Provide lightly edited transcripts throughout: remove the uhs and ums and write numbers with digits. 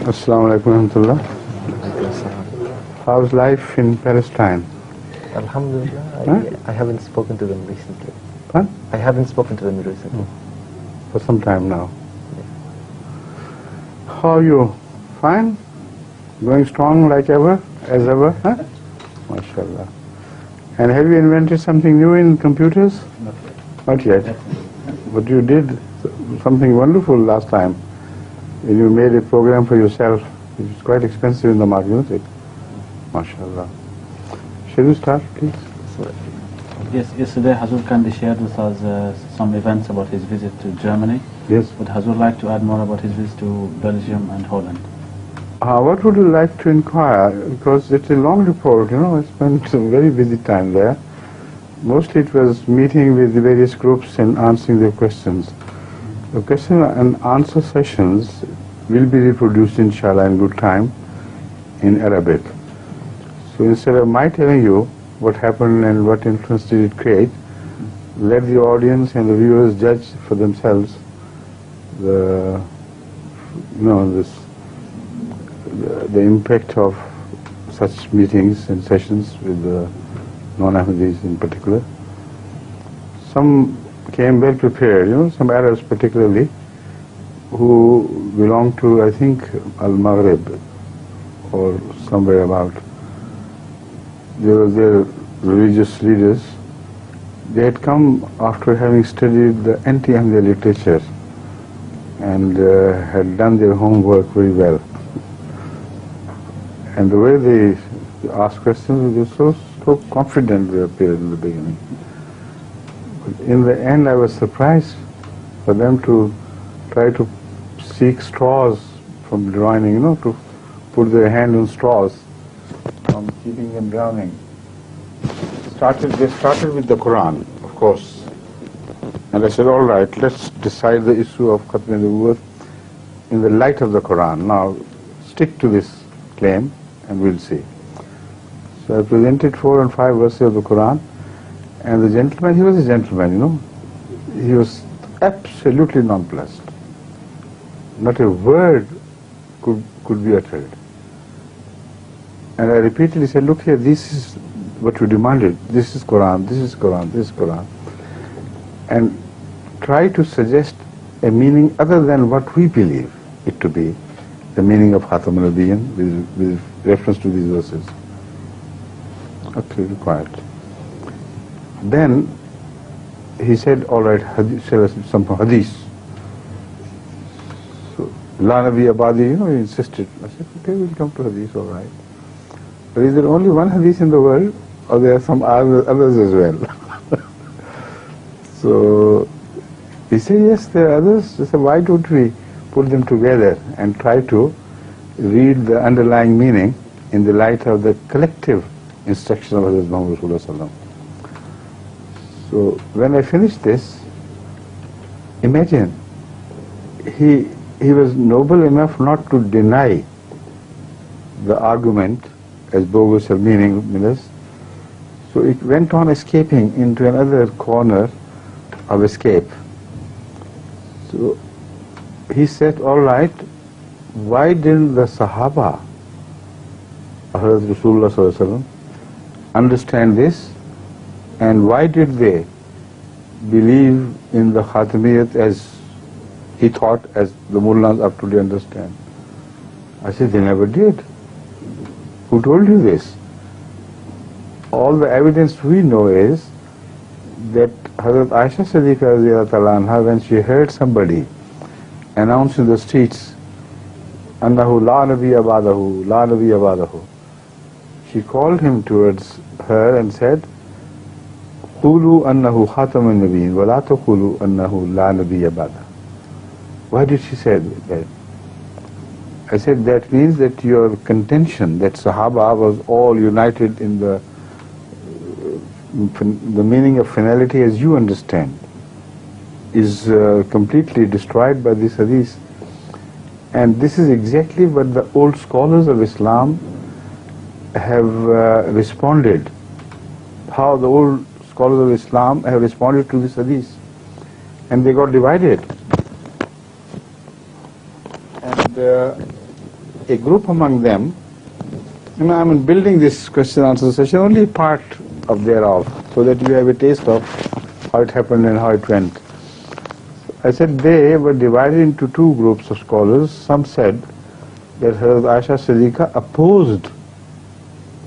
Assalamu alaikum warahmatullah. How's life in Palestine? Alhamdulillah, I haven't spoken to them recently. Huh? I haven't spoken to them recently. For some time now. How are you? Fine? Going strong like ever? As ever? Huh? MashaAllah. And have you invented something new in computers? Not yet. But you did something wonderful last time. You made a program for yourself, which is quite expensive in the market, isn't it? MashaAllah. Shall you start, please? Yes, yesterday Hazur Kandi shared with us some events about his visit to Germany. Yes. Would Hazur like to add more about his visit to Belgium and Holland? What would you like to inquire? Because it's a long report, I spent a very busy time there. Mostly it was meeting with the various groups and answering their questions. The question and answer sessions will be reproduced inshallah in good time in Arabic. So instead of my telling you what happened and what influence did it create, let the audience and the viewers judge for themselves the impact of such meetings and sessions with the non-Ahmadis in particular. Some came well prepared, some Arabs particularly, who belong to, I think, Al-Maghrib or somewhere about. They were their religious leaders. They had come after having studied the anti-Ahmadiyya literature and had done their homework very well. And the way they asked questions, they were so confident they appeared in the beginning. But in the end, I was surprised for them to try to seek straws from drowning, to put their hand on straws from keeping them drowning. They started with the Quran, of course. And I said, all right, let's decide the issue of Khatme Nabuwat in the light of the Quran. Now, stick to this claim and we'll see. So I presented 4 and 5 verses of the Quran, and the gentleman, he was a gentleman, he was absolutely nonplussed. Not a word could be uttered. And I repeatedly said, look here, this is what you demanded. This is Quran, this is Quran, this is Quran. And try to suggest a meaning other than what we believe it to be, the meaning of Khatme Nabuwat with reference to these verses. Okay, quiet. Then he said, all right, shall I say some hadith? So, La Nabi Abadi, he insisted. I said, okay, we'll come to hadith, all right. But is there only one hadith in the world, or there are some others as well? So he said, yes, there are others. I said, why don't we put them together and try to read the underlying meaning in the light of the collective instruction of Hazrat Muhammad Rasulullah. So when I finished this, imagine, he was noble enough not to deny the argument as bogus or meaningless. So it went on escaping into another corner of escape. So he said, all right, why didn't the Sahaba of Hazrat Rasulullah understand this, and why did they believe in the Khatamiyat as he thought, as the mullahs up to today understand? I said, they never did. Who told you this? All the evidence we know is that Hazrat Aisha Siddiqa radhiyallahu ta'ala anha, when she heard somebody announce in the streets, Annahu la nabiyya ba'dahu, la nabiyya ba'dahu, she called him towards her and said, Qulu annahu khatamun nabiyyin wa la taqulu annahu la nabiyya ba'dahu. Why did she say that? I said, that means that your contention that Sahaba was all united in the meaning of finality as you understand is completely destroyed by this hadith. And this is exactly what the old scholars of Islam have responded. How the old scholars of Islam have responded to this hadith. And they got divided. And a group among them, I'm building this question answer session only part of thereof, so that you have a taste of how it happened and how it went. I said they were divided into two groups of scholars. Some said that Hazrat Aisha Siddiqa opposed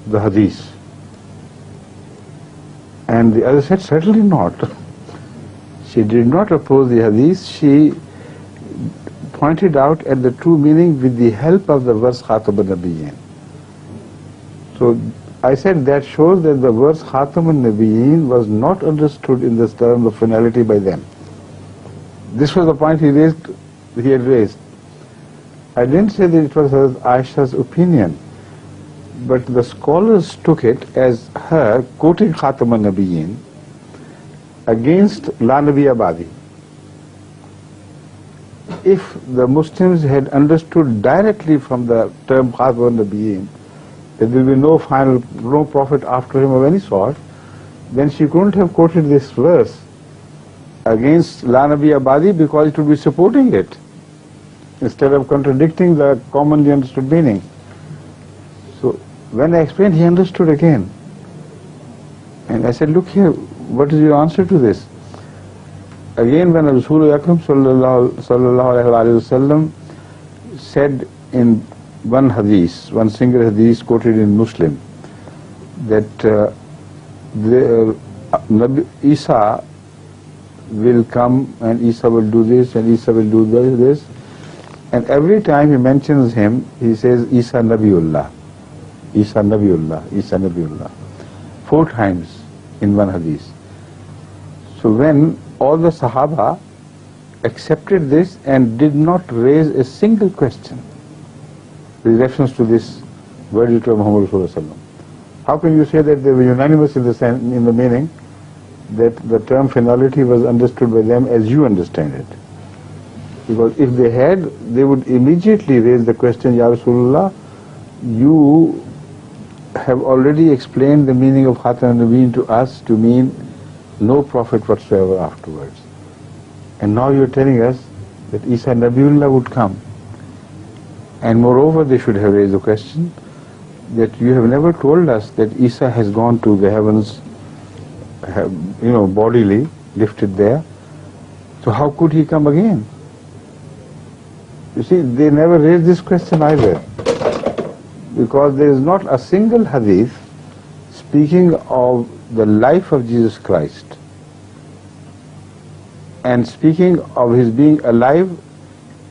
the hadith, and the other said certainly not. She did not oppose the hadith. She pointed out at the true meaning with the help of the verse Khatme Nabuwat. So I said that shows that the verse Khatme Nabuwat was not understood in this term of finality by them. This was the point he had raised. I didn't say that it was Aisha's opinion, but the scholars took it as her quoting Khatme Nabuwat against La Nabiya Badi. If the Muslims had understood directly from the term Khatme Nabuwat that there will be no prophet after him of any sort, then she couldn't have quoted this verse against La Nabiya Badi, because it would be supporting it instead of contradicting the commonly understood meaning. So when I explained, he understood again. And I said, look here, what is your answer to this? Again, when Rasulullah Akram sallallahu alayhi wasallam said in one hadith, one single hadith quoted in Muslim, that Isa will come and Isa will do this and Isa will do this, and every time he mentions him, he says Isa Nabiullah, Isa Nabiullah, Isa Nabiullah, 4 times in one hadith. So when all the Sahaba accepted this and did not raise a single question with reference to this verdict of Muhammad Rasulullah, how can you say that they were unanimous in the meaning that the term finality was understood by them as you understand it? Because if they had, they would immediately raise the question, Ya Rasulullah, you have already explained the meaning of Khatme Nabuwat to us to mean no prophet whatsoever afterwards. And now you're telling us that Isa Nabiullah would come. And moreover, they should have raised the question that you have never told us that Isa has gone to the heavens, bodily, lifted there. So how could he come again? You see, they never raised this question either, because there is not a single hadith speaking of the life of Jesus Christ and speaking of his being alive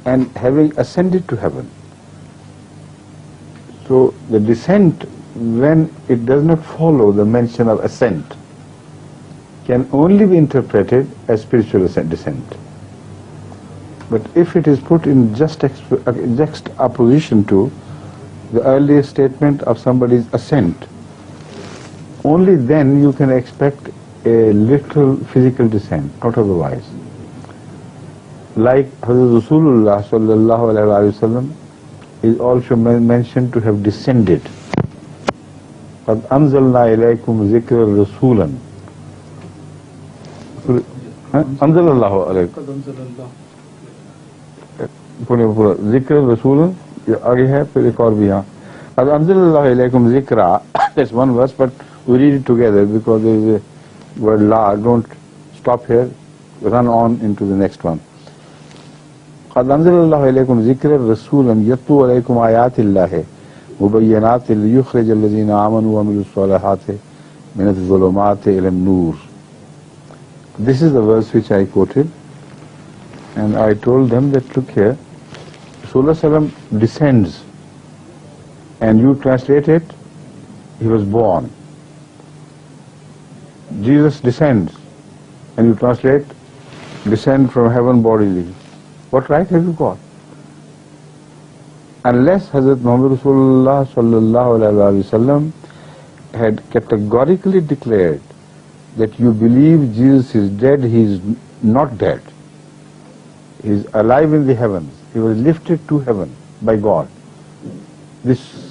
and having ascended to heaven. So the descent, when it does not follow the mention of ascent, can only be interpreted as spiritual descent. But if it is put in juxtaposition to the earlier statement of somebody's ascent, only then you can expect a literal physical descent, not otherwise. Like Hazrat Rasulullah sallallahu alayhi wa sallam is also mentioned to have descended. قَدْ أَنزَلْنَا إِلَيْكُمْ ذِكْرًا رَسُولًا. أنزل الله عليكم पूरा ज़िक्र रसूल आगे है, फिर एक और भी यहाँ अब अंज़लल्लाहु अलैकुम ज़िक्रा. That's one verse, but we read it together because there is a word la. Don't stop here, run on into the next one. قد أنزل الله إليكم ذكرا رسولا يتلو عليكم آيات الله مبينات ليخرج الذين آمنوا وعملوا الصالحات من الظلمات إلى النور. This is the verse which I quoted, and I told them that look here, Rasulullah descends, and you translate it, he was born. Jesus descends, and you translate descend from heaven bodily. What right have you got? Unless Hazrat Muhammad Rasulullah sallallahu alaihi wasallam had categorically declared that you believe Jesus is dead, he is not dead. He is alive in the heavens. He was lifted to heaven by God. This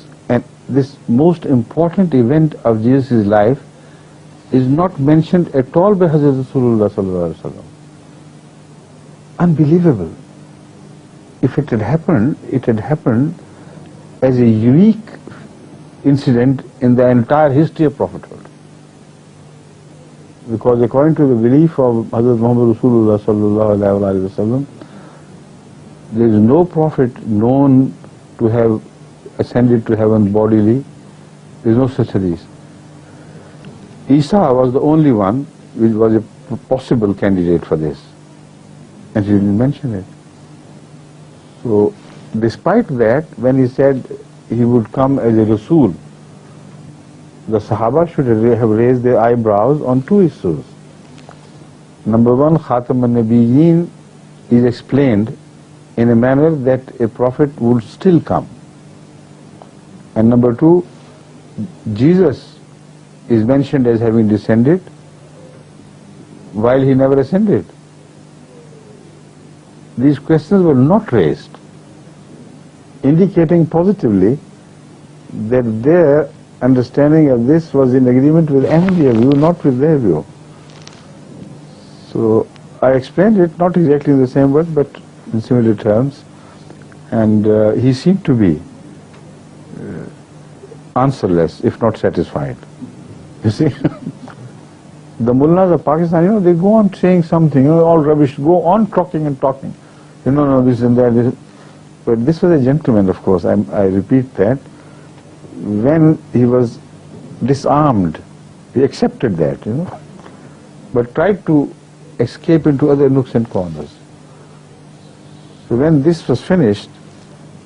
most important event of Jesus' life is not mentioned at all by Hazrat Rasulullah sallallahu alaihi wasallam. Unbelievable. If it had happened as a unique incident in the entire history of prophethood. Because according to the belief of Hazrat Muhammad Rasulullah sallallahu alaihi wasallam, there is no prophet known to have ascended to heaven bodily. There is no such hadith. Isa was the only one which was a possible candidate for this, and he didn't mention it. So, despite that, when he said he would come as a Rasul, the Sahaba should have raised their eyebrows on two issues. Number one, Khatme Nabuwat is explained in a manner that a prophet would still come. And number two, Jesus is mentioned as having descended while he never ascended. These questions were not raised, indicating positively that their understanding of this was in agreement with Ahmediyya view, not with their view. So I explained it not exactly in the same word, but in similar terms, and he seemed to be answerless, if not satisfied. You see, the mullahs of Pakistan, they go on saying something, all rubbish, go on talking and talking. No, this and that. This. But this was a gentleman, of course, I repeat that. When he was disarmed, he accepted that, but tried to escape into other nooks and corners. So when this was finished,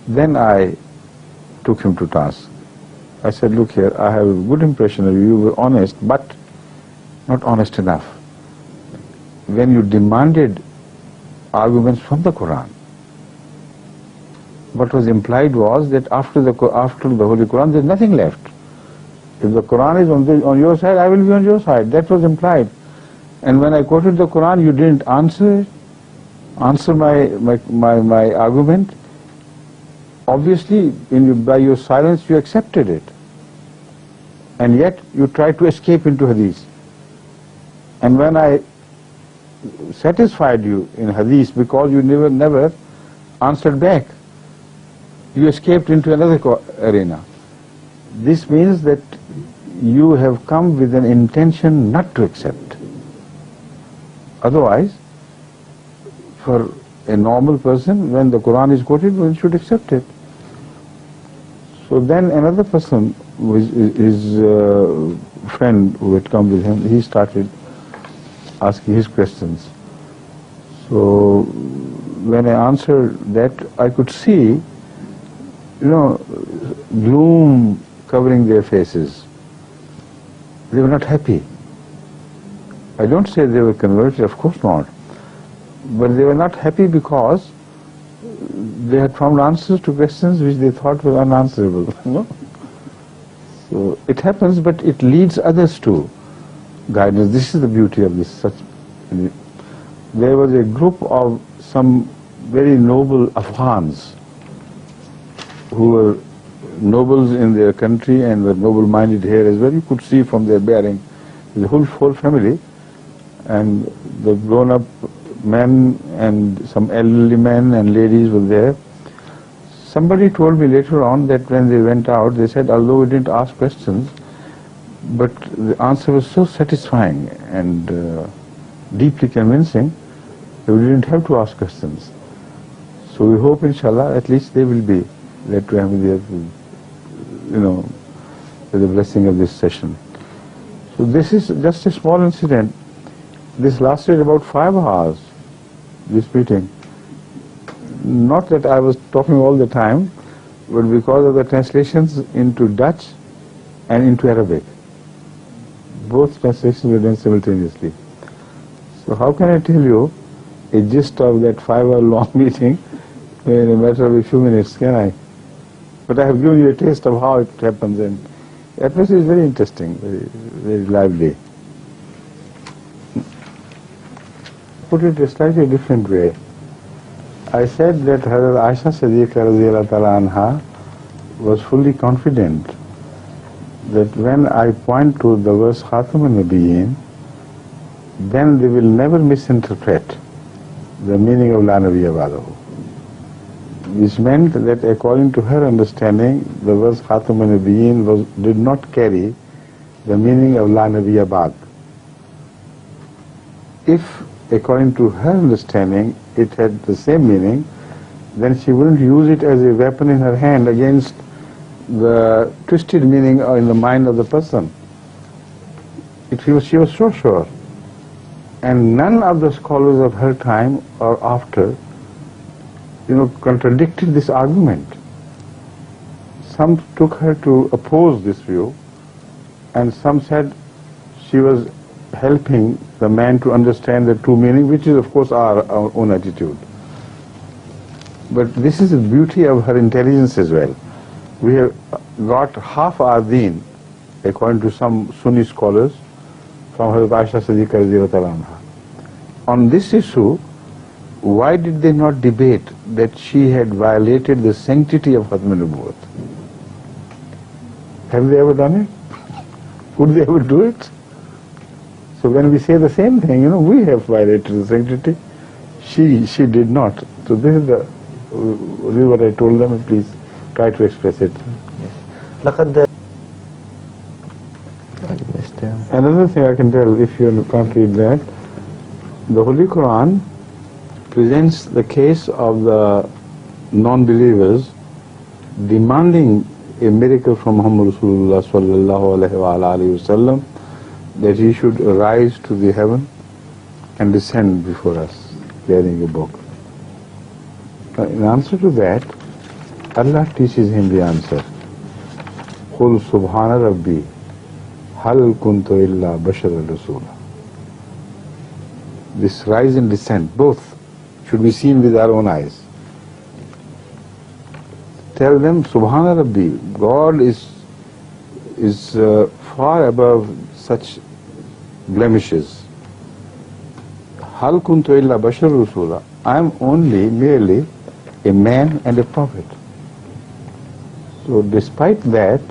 then I took him to task. I said, look here, I have a good impression of you, you were honest, but not honest enough. When you demanded arguments from the Quran, what was implied was that after the Holy Quran, there is nothing left. If the Quran is on your side, I will be on your side. That was implied. And when I quoted the Quran, you didn't answer my argument. Obviously, by your silence, you accepted it. And yet, you tried to escape into Hadith. And when I satisfied you in Hadith because you never answered back, you escaped into another arena. This means that you have come with an intention not to accept. Otherwise, for a normal person, when the Quran is quoted, one should accept it. So then another person, his friend who had come with him, he started asking his questions. So when I answered that, I could see, gloom covering their faces. They were not happy. I don't say they were converted, of course not. But they were not happy because they had found answers to questions which they thought were unanswerable. So it happens, but it leads others to guidance. This is the beauty of this. There was a group of some very noble Afghans who were nobles in their country and were noble-minded here as well. You could see from their bearing, the whole family, and the grown-up men and some elderly men and ladies were there. Somebody told me later on that when they went out, they said, although we didn't ask questions, but the answer was so satisfying and deeply convincing that we didn't have to ask questions. So we hope, inshallah, at least they will be led to Ahmediyya, with the blessing of this session. So this is just a small incident. This lasted about 5 hours, this meeting. Not that I was talking all the time, but because of the translations into Dutch and into Arabic. Both translations were done simultaneously. So how can I tell you a gist of that 5-hour long meeting in a matter of a few minutes, can I? But I have given you a taste of how it happens, and the atmosphere is very interesting, very lively. Put it a slightly different way. I said that Hazrat Aisha Siddiqa radiyallahu ta'ala anha was fully confident that when I point to the verse Khatme Nabuwat, then they will never misinterpret the meaning of La Nabiyya Ba'dahu. which meant that according to her understanding, the verse Khatme Nabuwat did not carry the meaning of La Nabiyya Ba'd. If, according to her understanding, it had the same meaning, then she wouldn't use it as a weapon in her hand against the twisted meaning in the mind of the person. She was so sure. And none of the scholars of her time or after, contradicted this argument. Some took her to oppose this view, and some said she was helping the man to understand the true meaning, which is of course our own attitude. But this is the beauty of her intelligence as well. We have got half our deen, according to some Sunni scholars, from Hazrat Aisha Siddiqa radhiyallahu anha. On this issue, why did they not debate that she had violated the sanctity of Khatme Nabuwat? Have they ever done it? Would they ever do it? So when we say the same thing, we have violated the sanctity. She did not. So this is what I told them, and please try to express it. Another thing I can tell, if you can't read that, the Holy Quran presents the case of the non-believers demanding a miracle from Muhammad Rasulullah sallallahu alaihi wasallam, that he should rise to the heaven and descend before us carrying a book. In answer to that, Allah teaches him the answer. Qul subhana rabbi hal kuntu illa basharan rasula. This rise and descent, both, should be seen with our own eyes. Tell them, subhana rabbi, God is far above such blemishes. Hal kuntu illa basharan rasula. I am only merely a man and a prophet. So despite that,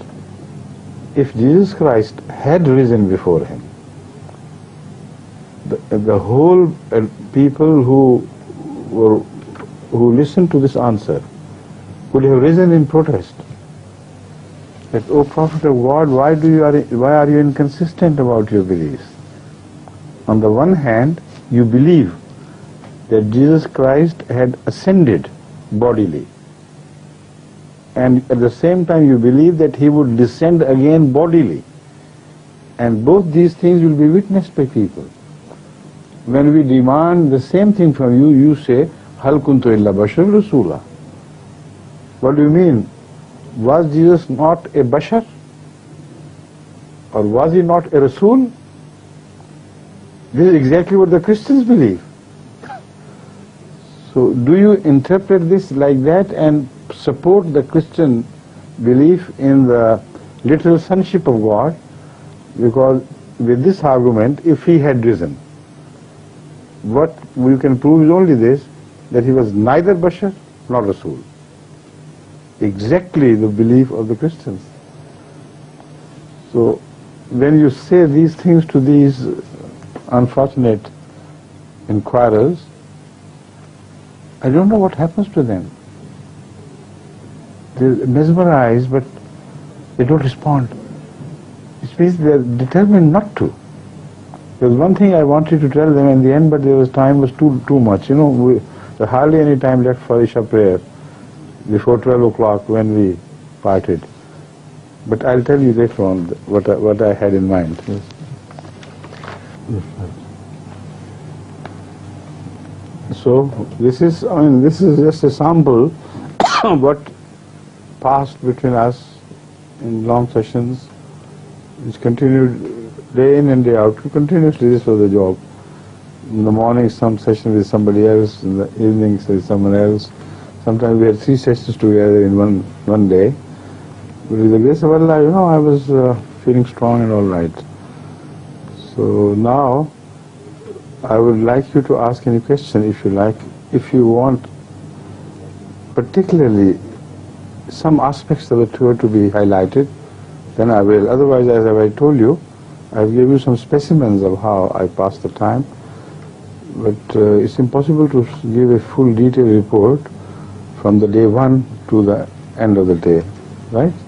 if Jesus Christ had risen before him, the whole people who listened to this answer would have risen in protest. That, O Prophet of God, why are you inconsistent about your beliefs? On the one hand, you believe that Jesus Christ had ascended bodily, and at the same time you believe that he would descend again bodily, and both these things will be witnessed by people. When we demand the same thing from you, you say, Hal kuntu illa bashar rasula. What do you mean? Was Jesus not a bashar? Or was he not a rasul? This is exactly what the Christians believe. So do you interpret this like that and support the Christian belief in the literal sonship of God? Because with this argument, if he had risen, what we can prove is only this, that he was neither bashar nor rasul. Exactly the belief of the Christians. So when you say these things to these unfortunate inquirers, I don't know what happens to them. They're mesmerized, but they don't respond. It means they're determined not to. There was one thing I wanted to tell them in the end, but time was too much. There hardly any time left for Isha prayer before 12 o'clock when we parted. But I'll tell you later on what I had in mind. Yes. So this is just a sample of what passed between us in long sessions, which continued day in and day out. Continuously, this was the job. In the morning, some session with somebody else. In the evenings, with someone else. Sometimes we had 3 sessions together in one day. But with the grace of Allah, I was feeling strong and all right. So now, I would like you to ask any question if you like. If you want particularly some aspects of the tour to be highlighted, then I will. Otherwise, as I told you, I've given you some specimens of how I passed the time, but it's impossible to give a full detailed report from the day one to the end of the day, right?